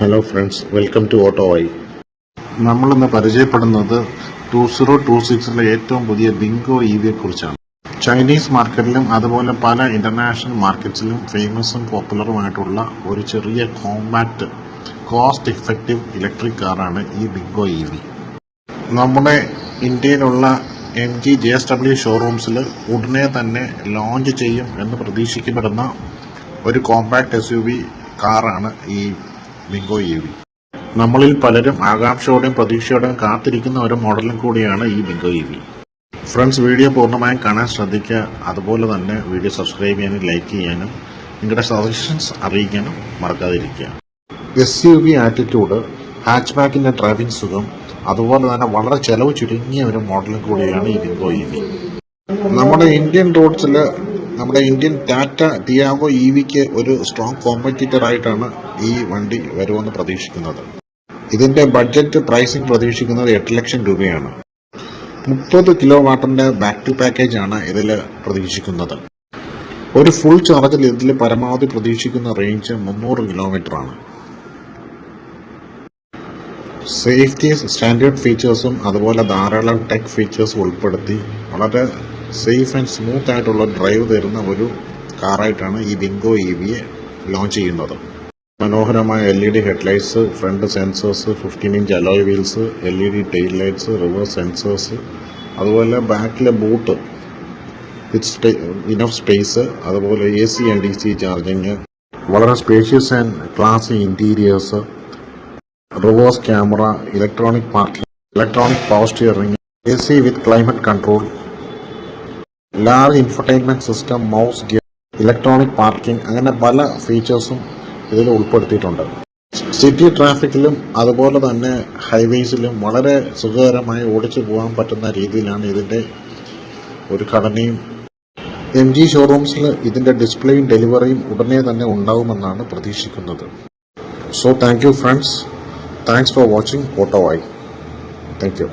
Hello friends, welcome to auto I. നമ്മളിന്ന് പരിചയപ്പെടുന്നത് 2026 ഏറ്റവും പുതിയ ബിങ്കോ EVയെ കുറിച്ചാണ്. ചൈനീസ് മാർക്കറ്റിലും അതുപോലെ പല ഇന്റർനാഷണൽ മാർക്കറ്റ്സിലും ഫേമസും പോപ്പുലറുമായിട്ടുള്ള ഒരു ചെറിയ കോമ്പാക്ട് കോസ്റ്റ് ഇഫക്റ്റീവ് ഇലക്ട്രിക് കാറാണ് ഈ ബിങ്കോ EV. നമ്മുടെ ഇന്ത്യയിലുള്ള MG JSW ഷോറൂംസിൽ ഉടനെ തന്നെ ലോഞ്ച് ചെയ്യും എന്ന് പ്രതീക്ഷിക്കപ്പെടുന്ന ഒരു കോമ്പാക്ട് SUV കാറാണ് ഈ ബിങ്കോ EV. നമ്മളിൽ പലരും ആകാംക്ഷയോടെയും പ്രതീക്ഷയോടെയും കാത്തിരിക്കുന്ന ഒരു മോഡലും കൂടിയാണ് ഈ ബിങ്കോ EV. ഫ്രണ്ട്സ്, വീഡിയോ പൂർണ്ണമായും കാണാൻ ശ്രദ്ധിക്കുക. അതുപോലെ തന്നെ വീഡിയോ സബ്സ്ക്രൈബ് ചെയ്യാനും ലൈക്ക് ചെയ്യാനും നിങ്ങളുടെ സജഷൻസ് അറിയിക്കാനും മറക്കാതിരിക്കുക. SUV ആറ്റിറ്റ്യൂഡ്, ഹാച്ച്ബാക്കിന്റെ ഡ്രൈവിംഗ് സുഖം, അതുപോലെ തന്നെ വളരെ ചെലവ് ചുരുങ്ങിയ ഒരു മോഡലും കൂടിയാണ് ഈ ബിങ്കോ EV. നമ്മുടെ ഇന്ത്യൻ റോഡ്സിൽ നമ്മുടെ ഇന്ത്യൻ ടാറ്റ ടിയാഗോ EVക്ക് ഒരു സ്ട്രോങ് കോമ്പറ്റീറ്റർ ആയിട്ടാണ് ഈ വണ്ടി വരുമെന്ന് പ്രതീക്ഷിക്കുന്നത്. ഇതിന്റെ ബഡ്ജറ്റ് പ്രൈസിംഗ് പ്രതീക്ഷിക്കുന്നത് 8 ലക്ഷം രൂപയാണ്. 30 കിലോ വാട്ടിന്റെ ബാക്ക് ടു പാക്കേജ് ആണ് ഇതിൽ പ്രതീക്ഷിക്കുന്നത്. ഒരു ഫുൾ ചാർജിൽ ഇതിൽ പരമാവധി പ്രതീക്ഷിക്കുന്ന റേഞ്ച് 300 കിലോമീറ്റർ ആണ്. സേഫ്റ്റി സ്റ്റാൻഡേർഡ് ഫീച്ചേഴ്സും അതുപോലെ ധാരാളം ടെക് ഫീച്ചേഴ്സ് ഉൾപ്പെടുത്തി വളരെ സേഫ് ആൻഡ് സ്മൂത്ത് ആയിട്ടുള്ള ഡ്രൈവ് തരുന്ന ഒരു കാറായിട്ടാണ് ഈ ബിങ്കോ EVയെ ലോഞ്ച് ചെയ്യുന്നത്. മനോഹരമായ LED headlights, front sensors, 15-inch alloy wheels, LED tail lights, reverse sensors, അതുപോലെ ബാക്കിലെ ബൂട്ട് വിത്ത് ഇനഫ് സ്പേസ്, അതുപോലെ AC ആൻഡ് DC ചാർജിങ്, വളരെ spacious and classy interiors, reverse camera, electronic parking, electronic power steering, AC with climate control, large infotainment system, mouse gear, electronic parking, അങ്ങനെ പല ഫീച്ചേഴ്സും ഇതിൽ ഉൾപ്പെടുത്തിയിട്ടുണ്ട്. City ട്രാഫിക്കിലും അതുപോലെ തന്നെ ഹൈവേസിലും വളരെ സുഖകരമായി ഓടിച്ചു പോകാൻ പറ്റുന്ന രീതിയിലാണ് ഇതിന്റെ ഒരു ഘടനയും. MG ഷോറൂംസിൽ ഇതിന്റെ ഡിസ്പ്ലേയും ഡെലിവറിയും ഉടനെ തന്നെ ഉണ്ടാവുമെന്നാണ് പ്രതീക്ഷിക്കുന്നത്. So thank you friends, thanks for watching auto I. Thank you.